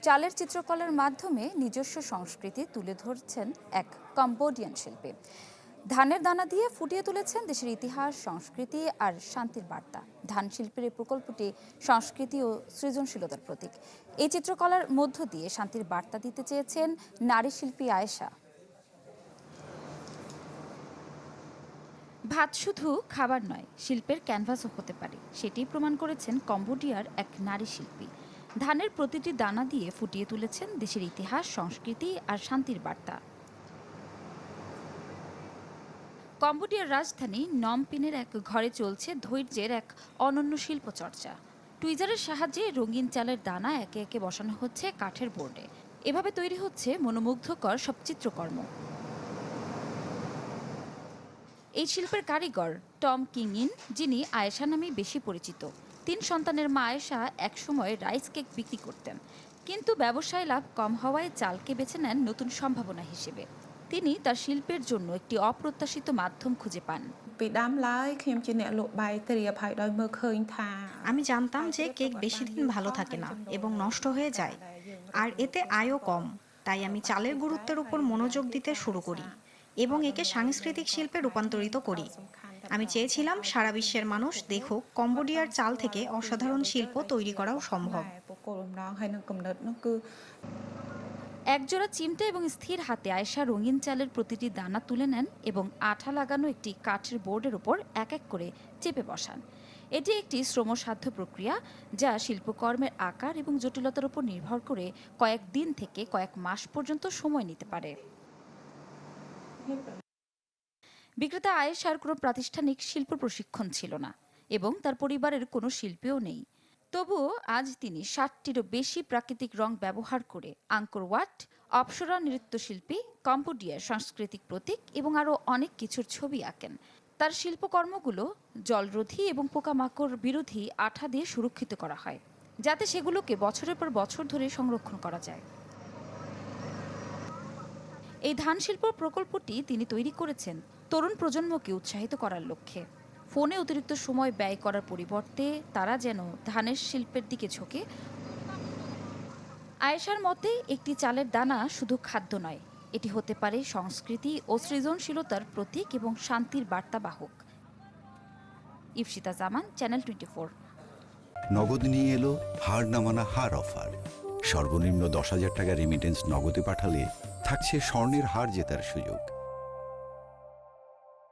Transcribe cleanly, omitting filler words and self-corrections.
চালের চিত্রকলার মাধ্যমে নিজস্ব সংস্কৃতি তুলে ধরছেন এক কম্বোডিয়ান শিল্পী। ধানের দানা দিয়ে ফুটিয়ে তুলেছেন দেশের ইতিহাস, সংস্কৃতি আর শান্তির বার্তা। ধান শিল্পের এই প্রকল্পটি সংস্কৃতি ও সৃজনশীলতার প্রতীক। এই চিত্রকলার মধ্য দিয়ে শান্তির বার্তা দিতে চেয়েছেন নারী শিল্পী আয়েশা। ভাত শুধু খাবার নয়, শিল্পের ক্যানভাসও হতে পারে, সেটি প্রমাণ করেছেন কম্বোডিয়ার এক নারী শিল্পী। ধানের প্রতিটি দানা দিয়ে ফুটিয়ে তুলেছেন দেশের ইতিহাস, সংস্কৃতি আর শান্তির বার্তা। কম্বোডিয়ার রাজধানী নমপিনের এক ঘরে চলছে ধৈর্যের এক অনন্য শিল্প চর্চা। টুইজারের সাহায্যে রঙিন চালের দানা একে একে বসানো হচ্ছে কাঠের বোর্ডে। এভাবে তৈরি হচ্ছে মনোমুগ্ধকর সব চিত্রকর্ম। এই শিল্পের কারিগর টম কিংইন, যিনি আয়েশা নামে বেশি পরিচিত। ৩ সন্তানের মা আয়েশা একসময় রাইস কেক বিক্রি করতেন, কিন্তু ব্যবসায় লাভ কম হওয়ায় চালকে বেছে নেন নতুন সম্ভাবনা হিসেবে। তিনি তার শিল্পের জন্য একটি অপ্রত্যাশিত মাধ্যম খুঁজে পান। আমি জানতাম যে কেক বেশি দিন ভালো থাকে না এবং নষ্ট হয়ে যায়, আর এতে আয়ও কম। তাই আমি চালের গুরুত্বের উপর মনোযোগ দিতে শুরু করি এবং একে সাংস্কৃতিক শিল্পে রূপান্তরিত করি। আমি চেয়েছিলাম সারা বিশ্বের মানুষ দেখুক কম্বোডিয়ার চাল থেকে অসাধারণ শিল্প তৈরি করাও সম্ভব। একজোড়া চিমটা এবং স্থির হাতে আয়েশা রঙিন চালের প্রতিটি দানা তুলে নেন এবং আঠা লাগানো একটি কাঠের বোর্ডের উপর এক এক করে চেপে বসান। এটি একটি শ্রমসাধ্য প্রক্রিয়া, যা শিল্পকর্মের আকার এবং জটিলতার উপর নির্ভর করে কয়েক দিন থেকে কয়েক মাস পর্যন্ত সময় নিতে পারে। বিক্রেতা আয়েশার কোনো প্রাতিষ্ঠানিক শিল্প প্রশিক্ষণ ছিল না এবং তার পরিবারের কোনো শিল্পীও নেই। তবুও আজ তিনি ৬০টিরও বেশি প্রাকৃতিক রং ব্যবহার করে আঙ্কর ওয়াট, অপ্সরা নৃত্যশিল্পী, কম্বোডিয়ার সাংস্কৃতিক প্রতীক এবং আরও অনেক কিছুর ছবি আঁকেন। তার শিল্পকর্মগুলো জলরোধী এবং পোকামাকড় বিরোধী আঠা দিয়ে সুরক্ষিত করা হয়, যাতে সেগুলোকে বছরের পর বছর ধরে সংরক্ষণ করা যায়। এই ধান শিল্প প্রকল্পটি তিনি তৈরি করেছেন তরুণ প্রজন্মকে উৎসাহিত করার লক্ষ্যে। ফোনে অতিরিক্ত সময় ব্যয় করার পরিবর্তে তারা যেন ধানের শিল্পের দিকে ঝোঁকে। আয়েশার মতে একটি চালের দানা শুধু খাদ্য নয়, এটি হতে পারে সংস্কৃতি ও সৃজনশীলতার প্রতীক এবং শান্তির বার্তাবাহক। ইফশিতা জামান, চ্যানেল 24। নগদ নিয়ে এলো হার না মানা হার অফার। সর্বনিম্ন ১০,০০০ টাকা রেমিটেন্স নগদে পাঠালে থাকছে স্বর্ণের হার জেতার সুযোগ।